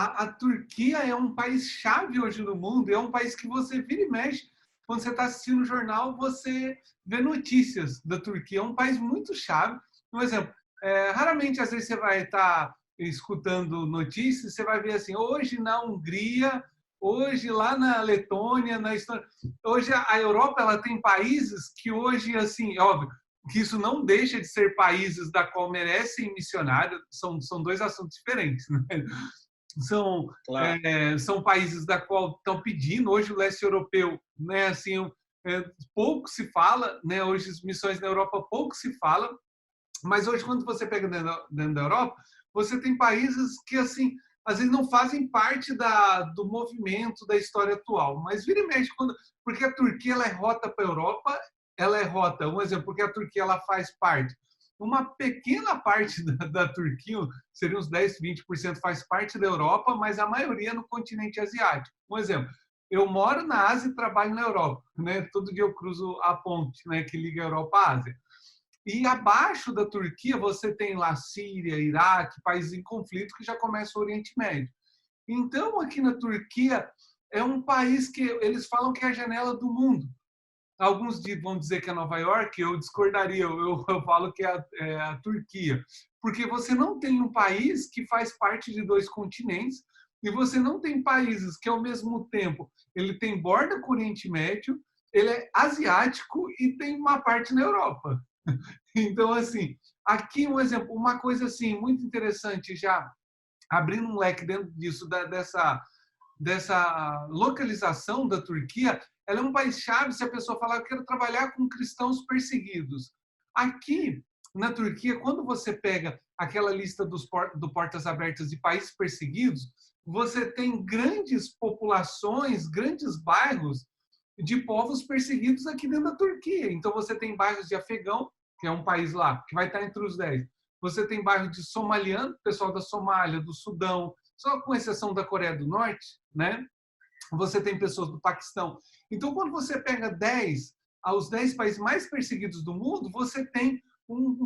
a Turquia é um país-chave hoje no mundo, é um país que você vira e mexe. Quando você está assistindo o jornal, você vê notícias da Turquia. É um país muito chave. Por exemplo, raramente, às vezes, você vai estar escutando notícias, você vai ver assim, hoje na Hungria, hoje lá na Letônia, na Estônia. Hoje a Europa ela tem países que hoje, assim, é óbvio, que isso não deixa de ser países da qual merecem missionários, são dois assuntos diferentes, né? Claro. São países da qual estão pedindo. Hoje o leste europeu, né, assim, pouco se fala, né? Hoje as missões na Europa pouco se fala, mas hoje quando você pega dentro da Europa, você tem países que assim às vezes não fazem parte do movimento da história atual, mas vira e mexe porque a Turquia ela é rota para a Europa, ela é rota, um exemplo, porque a Turquia ela faz parte. Uma pequena parte da Turquia, seria uns 10, 20%, faz parte da Europa, mas a maioria no continente asiático. Um exemplo, eu moro na Ásia e trabalho na Europa, né? Todo dia eu cruzo a ponte, né, que liga a Europa à Ásia. E abaixo da Turquia você tem lá Síria, Iraque, países em conflito que já começa o Oriente Médio. Então, aqui na Turquia, é um país que eles falam que é a janela do mundo. Alguns vão dizer que é Nova York, eu discordaria, eu falo que é a Turquia. Porque você não tem um país que faz parte de dois continentes e você não tem países que, ao mesmo tempo, ele tem borda com o Oriente Médio, ele é asiático e tem uma parte na Europa. Então, assim, aqui um exemplo, uma coisa assim muito interessante, já abrindo um leque dentro disso, dessa localização da Turquia, ela é um país-chave se a pessoa falar, eu quero trabalhar com cristãos perseguidos. Aqui, na Turquia, quando você pega aquela lista do Portas Abertas de países perseguidos, você tem grandes populações, grandes bairros de povos perseguidos aqui dentro da Turquia. Então, você tem bairros de afegão, que é um país lá, que vai estar entre os 10. Você tem bairro de somaliano, pessoal da Somália, do Sudão, só com exceção da Coreia do Norte, né? Você tem pessoas do Paquistão. Então, quando você pega os 10 países mais perseguidos do mundo, você tem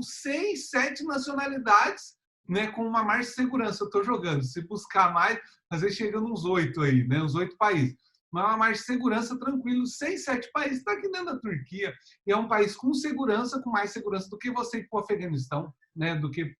6, 7 nacionalidades, né, com uma margem de segurança. Eu estou jogando. Se buscar mais, às vezes chega uns 8 aí, né, uns 8 países. Mas é uma margem de segurança tranquilo. 6, 7 países está aqui dentro da Turquia. E é um país com segurança, com mais segurança do que você ir para o Afeganistão, né, do que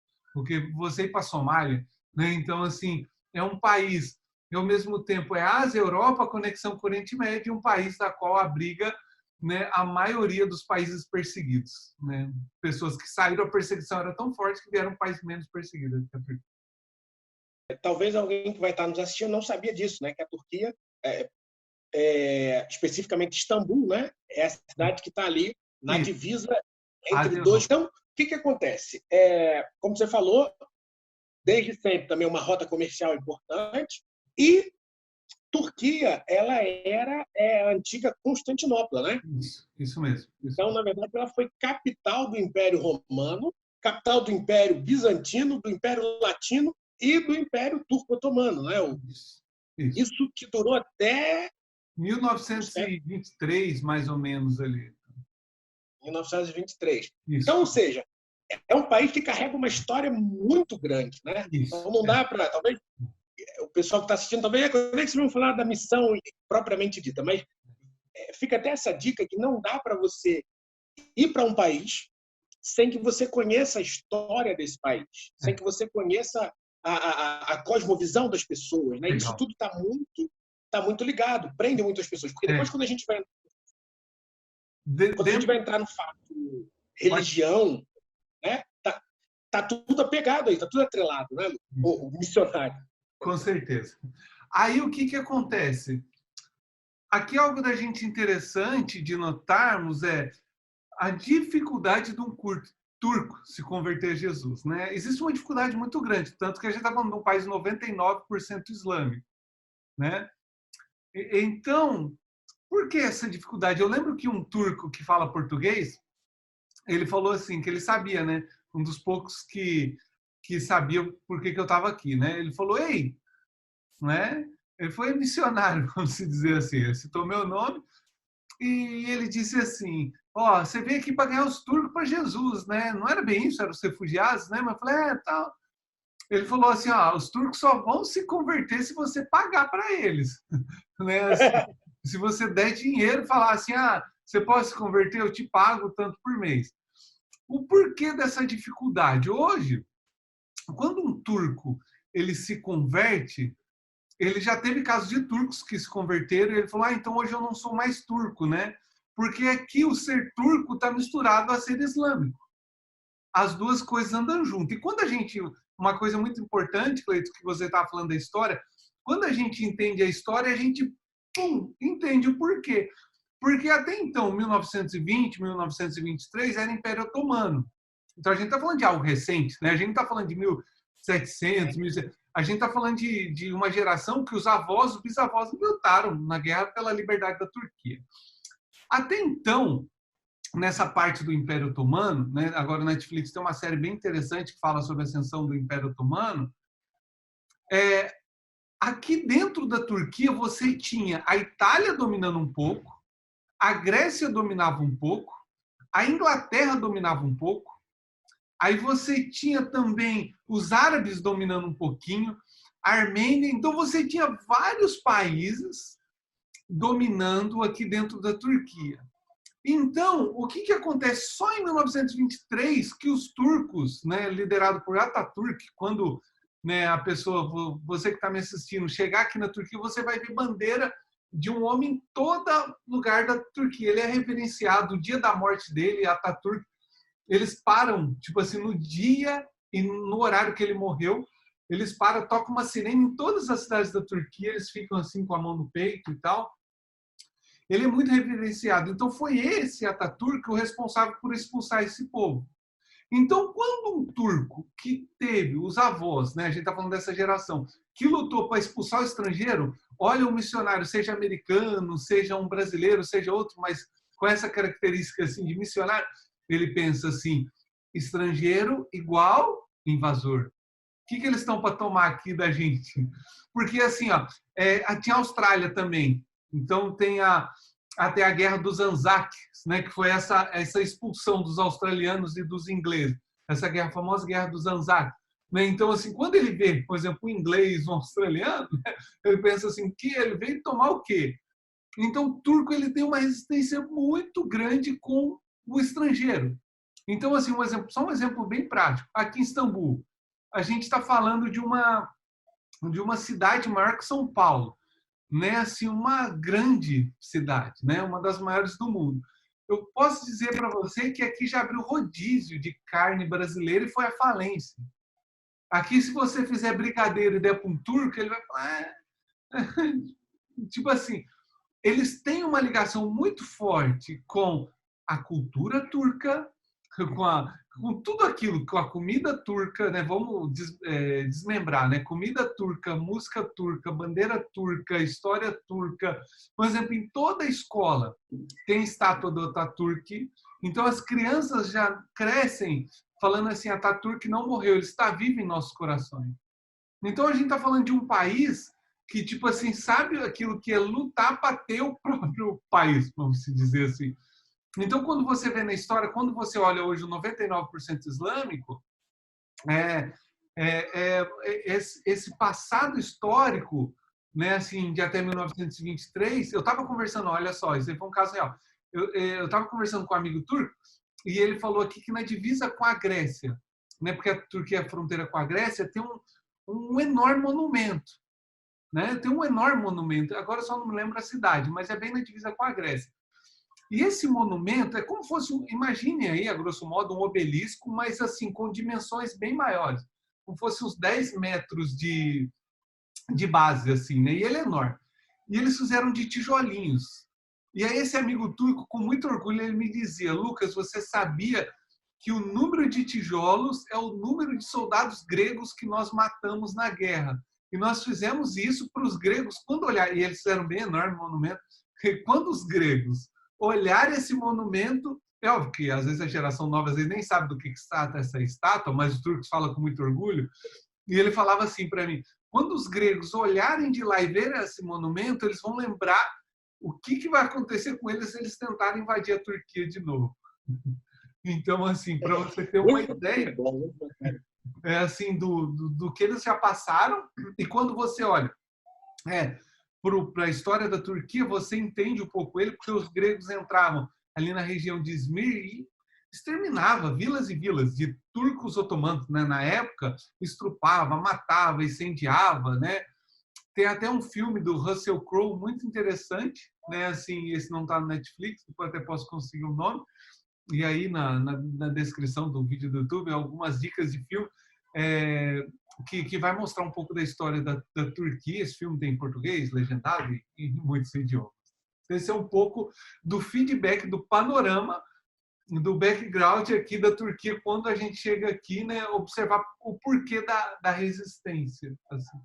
você ir para a Somália. Né? Então, assim, é um país e, ao mesmo tempo, é Ásia, Europa, a conexão com o Oriente Médio, um país da qual abriga, né, a maioria dos países perseguidos. Né? Pessoas que saíram, a perseguição era tão forte que vieram um país menos perseguido. Talvez alguém que vai estar nos assistindo não sabia disso, né? Que a Turquia, especificamente Istambul, né? É a cidade que está ali na Isso. divisa Ásia entre e dois. Europa. Então, o que acontece? Como você falou, desde sempre também uma rota comercial importante, e Turquia, ela era a antiga Constantinopla, né? Isso mesmo. Então, na verdade, ela foi capital do Império Romano, capital do Império Bizantino, do Império Latino e do Império Turco-Otomano, né? Isso. Isso que durou até 1923, mais ou menos, ali. 1923. Isso. Então, ou seja, é um país que carrega uma história muito grande, né? Isso. Então, não dá para, talvez, o pessoal que está assistindo, talvez, quando é que vocês vão falar da missão propriamente dita, mas fica até essa dica que não dá para você ir para um país sem que você conheça a história desse país, sem que você conheça a cosmovisão das pessoas, né? Isso tudo está muito ligado, prende muitas pessoas, porque depois quando a gente vai entrar no fato religião, né? Tá tudo apegado aí, tá tudo atrelado, né? O missionário. Com certeza. Aí o que acontece? Aqui algo da gente interessante de notarmos é a dificuldade de um turco se converter a Jesus. Né? Existe uma dificuldade muito grande, tanto que a gente está falando de um país 99% islâmico. Né? Então, por que essa dificuldade? Eu lembro que um turco que fala português, ele falou assim, que ele sabia, né? Um dos poucos que sabia por que eu estava aqui. Né? Ele falou, ei, né? Ele foi missionário, vamos dizer assim. Ele citou meu nome e ele disse assim, você veio aqui para ganhar os turcos para Jesus, né? Não era bem isso, eram os refugiados, né? Mas eu falei, tal. Ele falou assim, os turcos só vão se converter se você pagar para eles. Né? Assim, se você der dinheiro e falar assim, você pode se converter, eu te pago tanto por mês. O porquê dessa dificuldade? Hoje, quando um turco ele se converte, ele já teve casos de turcos que se converteram e ele falou, então hoje eu não sou mais turco, né? Porque aqui o ser turco está misturado a ser islâmico. As duas coisas andam junto. E quando a gente, uma coisa muito importante, Cleito, que você estava falando da história, quando a gente entende a história, a gente entende o porquê. Porque até então, 1920, 1923, era Império Otomano. Então a gente está falando de algo recente, né? A gente não está falando de 1700, 1700. A gente está falando de uma geração que os avós, os bisavós lutaram na guerra pela liberdade da Turquia. Até então, nessa parte do Império Otomano, né? Agora na Netflix tem uma série bem interessante que fala sobre a ascensão do Império Otomano. Aqui dentro da Turquia você tinha a Itália dominando um pouco, a Grécia dominava um pouco, a Inglaterra dominava um pouco, aí você tinha também os árabes dominando um pouquinho, a Armênia, então você tinha vários países dominando aqui dentro da Turquia. Então, o que acontece? Só em 1923 que os turcos, né, liderado por Atatürk, quando, né, a pessoa, você que está me assistindo, chegar aqui na Turquia, você vai ver bandeira de um homem em todo lugar da Turquia. Ele é reverenciado, o dia da morte dele, Atatürk, eles param, tipo assim, no dia e no horário que ele morreu, eles param, tocam uma sirene em todas as cidades da Turquia, eles ficam assim com a mão no peito e tal. Ele é muito reverenciado. Então foi esse Atatürk o responsável por expulsar esse povo. Então, quando um turco que teve os avós, né, a gente está falando dessa geração, que lutou para expulsar o estrangeiro, olha um missionário, seja americano, seja um brasileiro, seja outro, mas com essa característica assim, de missionário, ele pensa assim, estrangeiro igual invasor. O que eles estão para tomar aqui da gente? Porque assim, tinha a Austrália também. Então tem até a Guerra dos Anzacs, né, que foi essa expulsão dos australianos e dos ingleses. Essa guerra, a famosa Guerra dos Anzacs. Né? Então, assim, quando ele vê, por exemplo, um inglês, um australiano, né, ele pensa assim, que ele veio tomar o quê? Então, o turco ele tem uma resistência muito grande com o estrangeiro. Então, assim, só um exemplo bem prático. Aqui em Istambul, a gente está falando de uma cidade maior que São Paulo, né? Assim, uma grande cidade, né? Uma das maiores do mundo. Eu posso dizer para você que aqui já abriu rodízio de carne brasileira e foi à falência. Aqui, se você fizer brigadeiro e der para um turco, ele vai falar... tipo assim, eles têm uma ligação muito forte com a cultura turca, com tudo aquilo, com a comida turca, né? Vamos desmembrar, né? Comida turca, música turca, bandeira turca, história turca. Por exemplo, em toda a escola tem estátua do Atatürk. Então as crianças já crescem falando assim, Atatürk não morreu, ele está vivo em nossos corações. Então a gente está falando de um país que, tipo assim, sabe aquilo que é lutar para ter o próprio país, vamos dizer assim. Então, quando você vê na história, quando você olha hoje o 99% islâmico, esse passado histórico, né, assim, de até 1923, eu estava conversando, olha só, isso aí foi um caso real. Eu estava conversando com um amigo turco e ele falou aqui que na divisa com a Grécia, né, porque a Turquia é fronteira com a Grécia, tem um enorme monumento. Né? Tem um enorme monumento, agora só não me lembro a cidade, mas é bem na divisa com a Grécia. E esse monumento é como fosse, imagine aí, a grosso modo, um obelisco, mas assim, com dimensões bem maiores. Como fosse uns 10 metros de base, assim, né? E ele é enorme. E eles fizeram de tijolinhos. E aí esse amigo turco, com muito orgulho, ele me dizia, Lucas, você sabia que o número de tijolos é o número de soldados gregos que nós matamos na guerra. E nós fizemos isso para os gregos, quando olhar, e eles fizeram bem enorme monumento, quando os gregos olharem esse monumento, é óbvio que às vezes a geração nova às vezes nem sabe do que se trata essa estátua, mas os turcos falam com muito orgulho, e ele falava assim para mim, quando os gregos olharem de lá e verem esse monumento, eles vão lembrar o que vai acontecer com eles se eles tentarem invadir a Turquia de novo. Então, assim, para você ter uma ideia, assim, do que eles já passaram. E quando você olha para a história da Turquia, você entende um pouco ele, porque os gregos entravam ali na região de Izmir e exterminava vilas e vilas de turcos otomanos, né? Na época, estrupava, matava, incendiava, né? Tem até um filme do Russell Crowe muito interessante, né? Assim, esse não está no Netflix, depois até posso conseguir o nome. E aí na descrição do vídeo do YouTube algumas dicas de filme que vai mostrar um pouco da história da Turquia. Esse filme tem em português, legendado e em muitos idiomas. Esse é um pouco do feedback, do panorama, do background aqui da Turquia quando a gente chega aqui, né, observar o porquê da resistência. Assim.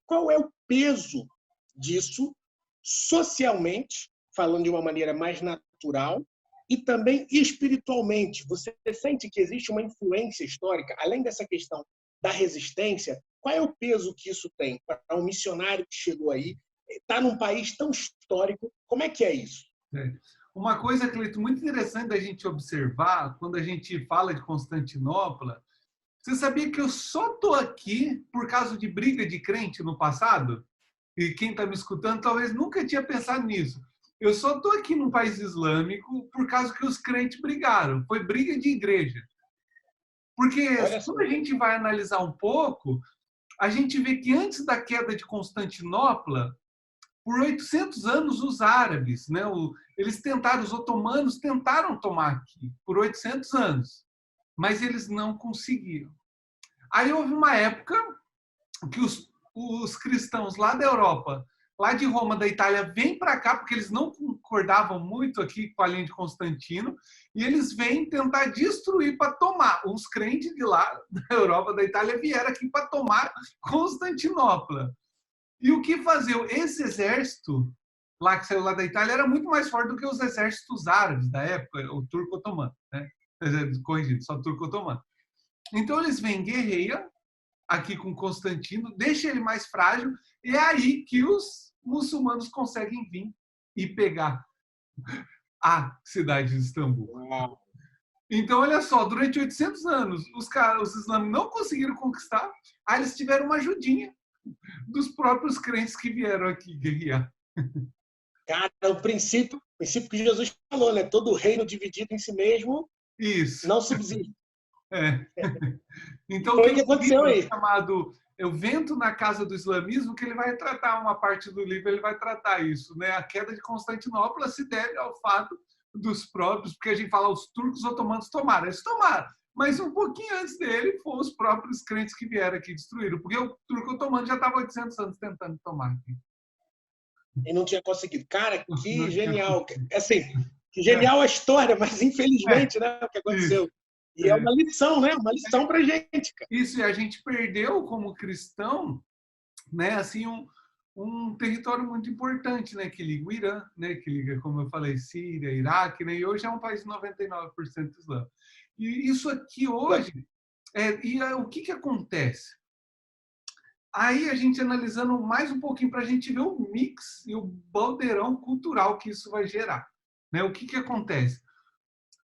Qual é o peso disso socialmente, falando de uma maneira mais natural, e também espiritualmente? Você sente que existe uma influência histórica, além dessa questão da resistência? Qual é o peso que isso tem para um missionário que chegou aí, está num país tão histórico? Como é que é isso? Uma coisa, Cleito, muito interessante da gente observar quando a gente fala de Constantinopla. Você sabia que eu só estou aqui por causa de briga de crente no passado? E quem está me escutando talvez nunca tinha pensado nisso. Eu só estou aqui num país islâmico por causa que os crentes brigaram. Foi briga de igreja. Porque quando a gente vai analisar um pouco, a gente vê que antes da queda de Constantinopla, por 800 anos os árabes, né, eles tentaram, os otomanos tentaram tomar aqui por 800 anos, mas eles não conseguiram. Aí houve uma época que os cristãos lá da Europa, lá de Roma, da Itália, vêm para cá, porque eles não concordavam muito aqui com a linha de Constantino, e eles vêm tentar destruir para tomar. Os crentes de lá, da Europa, da Itália, vieram aqui para tomar Constantinopla. E o que fazer? Esse exército lá que saiu lá da Itália era muito mais forte do que os exércitos árabes da época, o turco-otomano, né? Corrigido, só turco-otomano. Então eles vêm, guerreia aqui com Constantino, deixa ele mais frágil, e é aí que os muçulmanos conseguem vir e pegar a cidade de Istambul. Então, olha só, durante 800 anos, os islâmicos não conseguiram conquistar, aí eles tiveram uma ajudinha dos próprios crentes que vieram aqui guerrear. Cara, o princípio que Jesus falou, né? Todo reino dividido em si mesmo não subsiste. Então, foi o que aconteceu aí. Chamado O Vento na Casa do Islamismo, que ele vai tratar uma parte do livro, ele vai tratar isso, né? A queda de Constantinopla se deve ao fato dos próprios, porque a gente fala os turcos otomanos tomaram, eles tomaram, mas um pouquinho antes dele foram os próprios crentes que vieram aqui e destruíram, porque o turco otomano já estava 800 anos tentando tomar aqui. E não tinha conseguido. Cara, que genial. Assim, que genial a história, mas infelizmente, né, o que aconteceu. E é uma lição, né? Uma lição pra gente, cara. Isso, e a gente perdeu como cristão, né, assim, um território muito importante, né, que liga o Irã, né, que liga, como eu falei, Síria, Iraque, né, e hoje é um país de 99% islâmico. E isso aqui hoje, o que acontece? Aí a gente analisando mais um pouquinho para a gente ver o mix e o baldeirão cultural que isso vai gerar. Né? O que acontece?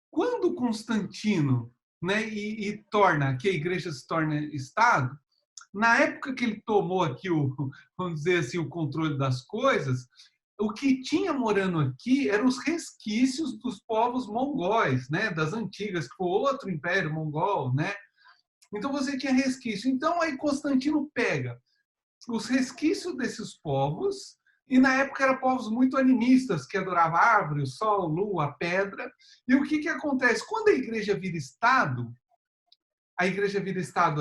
Quando Constantino, né, e torna que a igreja se torna Estado, na época que ele tomou aqui vamos dizer assim, o controle das coisas, o que tinha morando aqui eram os resquícios dos povos mongóis, né, das antigas, que foi outro império mongol, né? Então você tinha resquício. Então aí Constantino pega os resquícios desses povos, e na época eram povos muito animistas, que adoravam a árvore, o sol, a lua, a pedra. E o que acontece? Quando a igreja vira Estado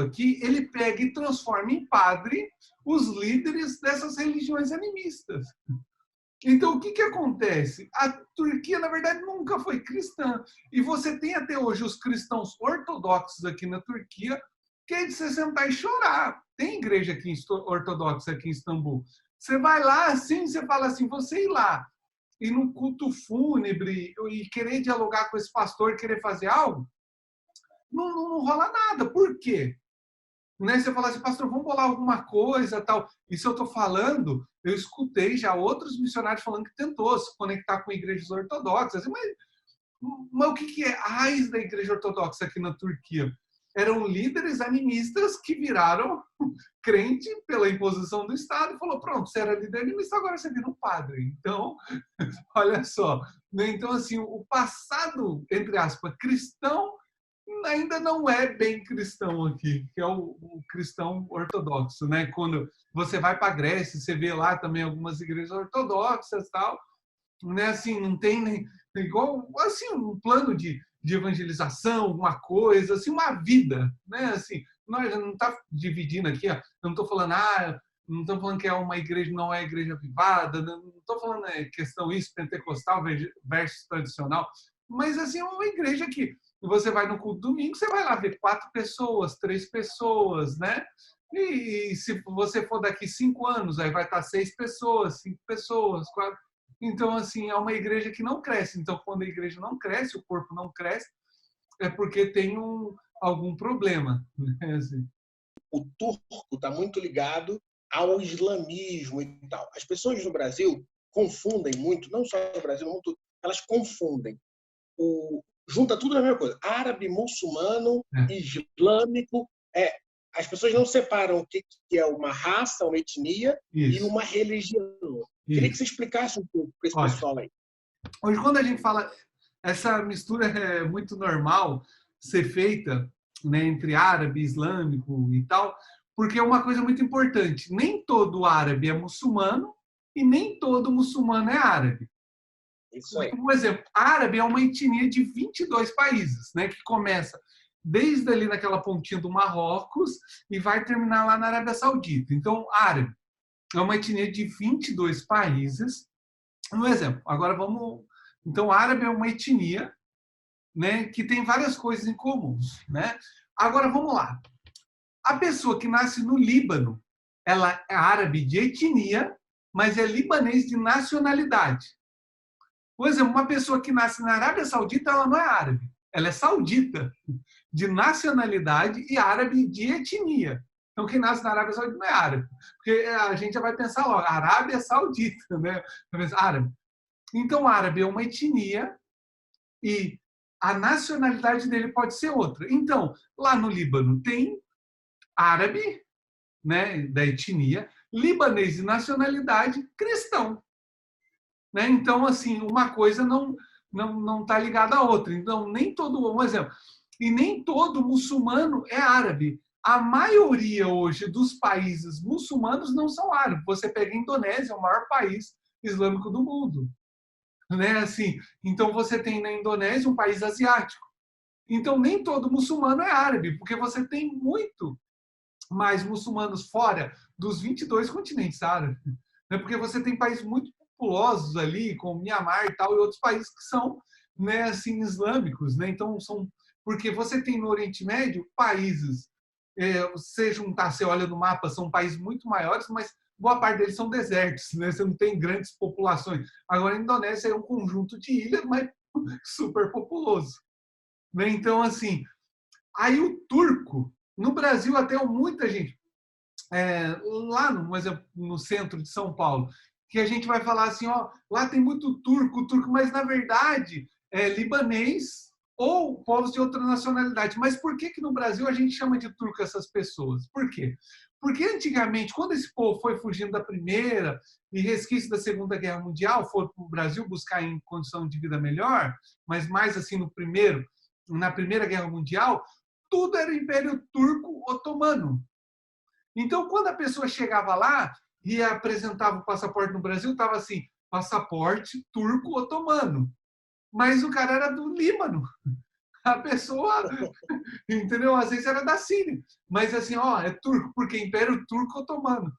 aqui, ele pega e transforma em padre os líderes dessas religiões animistas. Então, o que acontece? A Turquia, na verdade, nunca foi cristã. E você tem até hoje os cristãos ortodoxos aqui na Turquia, que é de você sentar e chorar. Tem igreja aqui ortodoxa aqui em Istambul. Você vai lá, assim, você fala assim, você ir lá e num culto fúnebre e querer dialogar com esse pastor, querer fazer algo, não rola nada. Por quê? Né? Você fala assim, pastor, vamos bolar alguma coisa, tal. Isso eu estou falando, eu escutei já outros missionários falando que tentou se conectar com igrejas ortodoxas. Mas o que é a raiz da igreja ortodoxa aqui na Turquia? eram líderes animistas que viraram crente pela imposição do Estado e falou, pronto, você era líder animista, agora você vira um padre. Então, olha só. Né? Então, assim, o passado, entre aspas, cristão, ainda não é bem cristão aqui, que é o cristão ortodoxo, né? Quando você vai para a Grécia, você vê lá também algumas igrejas ortodoxas e tal, né? Assim, não tem nem igual assim um plano de evangelização, alguma coisa, assim, uma vida, né? Assim, nós não está dividindo aqui, ó, eu não estou falando, não estou falando que é uma igreja, não é igreja privada, não estou falando questão isso, pentecostal versus tradicional, mas assim, é uma igreja que você vai no culto domingo, você vai lá ver 4 pessoas, 3 pessoas, né? E se você for daqui 5 anos, aí vai estar 6 pessoas, 5 pessoas, 4. Então, assim, é uma igreja que não cresce. Então, quando a igreja não cresce, o corpo não cresce, é porque tem algum problema. Né? Assim. O turco está muito ligado ao islamismo e tal. As pessoas no Brasil confundem muito, não só no Brasil, muito, elas confundem. Junta tudo na mesma coisa. Árabe, muçulmano, islâmico. As pessoas não separam o que é uma raça, uma etnia e uma religião. Queria que você explicasse um pouco para esse pessoal aí. Hoje, quando a gente fala, essa mistura é muito normal ser feita, né, entre árabe, islâmico e tal, porque é uma coisa muito importante. Nem todo árabe é muçulmano e nem todo muçulmano é árabe. Isso aí. Por exemplo, árabe é uma etnia de 22 países, né, que começa desde ali naquela pontinha do Marrocos e vai terminar lá na Arábia Saudita. Então, árabe é uma etnia de 22 países. Um exemplo, agora vamos... Então, árabe é uma etnia, né, que tem várias coisas em comum. Né? Agora, vamos lá. A pessoa que nasce no Líbano, ela é árabe de etnia, mas é libanês de nacionalidade. Por exemplo, uma pessoa que nasce na Arábia Saudita, ela não é árabe. Ela é saudita, de nacionalidade e árabe de etnia. Então, quem nasce na Arábia Saudita não é árabe. Porque a gente já vai pensar logo, Arábia Saudita, né? Árabe. Então, árabe é uma etnia e a nacionalidade dele pode ser outra. Então, lá no Líbano tem árabe, né, da etnia, libanês de nacionalidade, cristão. Né? Então, assim, uma coisa não está ligada à outra. Então, nem todo, um exemplo, e nem todo muçulmano é árabe. A maioria hoje dos países muçulmanos não são árabes. Você pega a Indonésia, é o maior país islâmico do mundo. Né? Assim, então, você tem na Indonésia um país asiático. Então, nem todo muçulmano é árabe, porque você tem muito mais muçulmanos fora dos 22 continentes árabes. Né? Porque você tem países muito populosos ali, como Mianmar e tal, e outros países que são, né, assim, islâmicos. Né? Então, porque você tem no Oriente Médio países, você juntar, você olha no mapa, são países muito maiores, mas boa parte deles são desertos, né? Você não tem grandes populações. Agora, a Indonésia é um conjunto de ilhas, mas super populoso. Né? Então, assim, aí o turco, no Brasil até muita gente, lá no centro de São Paulo, que a gente vai falar assim, ó, lá tem muito turco, mas na verdade é libanês ou povos de outra nacionalidade. Mas por que no Brasil a gente chama de turco essas pessoas? Por quê? Porque antigamente, quando esse povo foi fugindo da Primeira e resquício da Segunda Guerra Mundial, foram para o Brasil buscar em condição de vida melhor, mas mais assim na Primeira Guerra Mundial, tudo era Império Turco Otomano. Então, quando a pessoa chegava lá e apresentava o passaporte no Brasil, estava assim, passaporte turco-otomano. Mas o cara era do Líbano. A pessoa, entendeu? Às vezes era da Síria. Mas assim, ó, é turco, porque Império Turco-Otomano.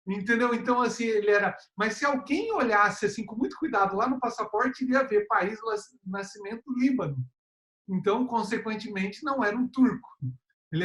Entendeu? Então, assim, ele era... Mas se alguém olhasse assim com muito cuidado lá no passaporte, iria ver país de nascimento Líbano. Então, consequentemente, não era um turco. Ele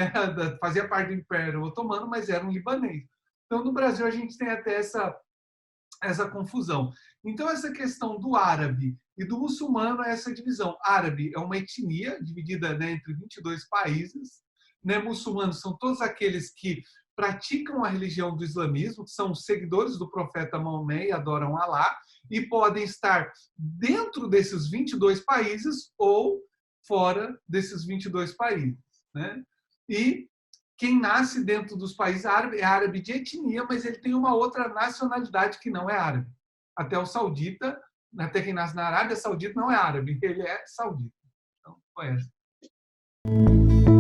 fazia parte do Império Otomano, mas era um libanês. Então, no Brasil, a gente tem até essa confusão. Então, essa questão do árabe e do muçulmano é essa divisão. Árabe é uma etnia dividida, né, entre 22 países. Né? Muçulmanos são todos aqueles que praticam a religião do islamismo, que são seguidores do profeta Maomé e adoram Alá, e podem estar dentro desses 22 países ou fora desses 22 países. né? E quem nasce dentro dos países árabes é árabe de etnia, mas ele tem uma outra nacionalidade que não é árabe. Até o saudita, até quem nasce na Arábia Saudita não é árabe, ele é saudita. Então, foi essa.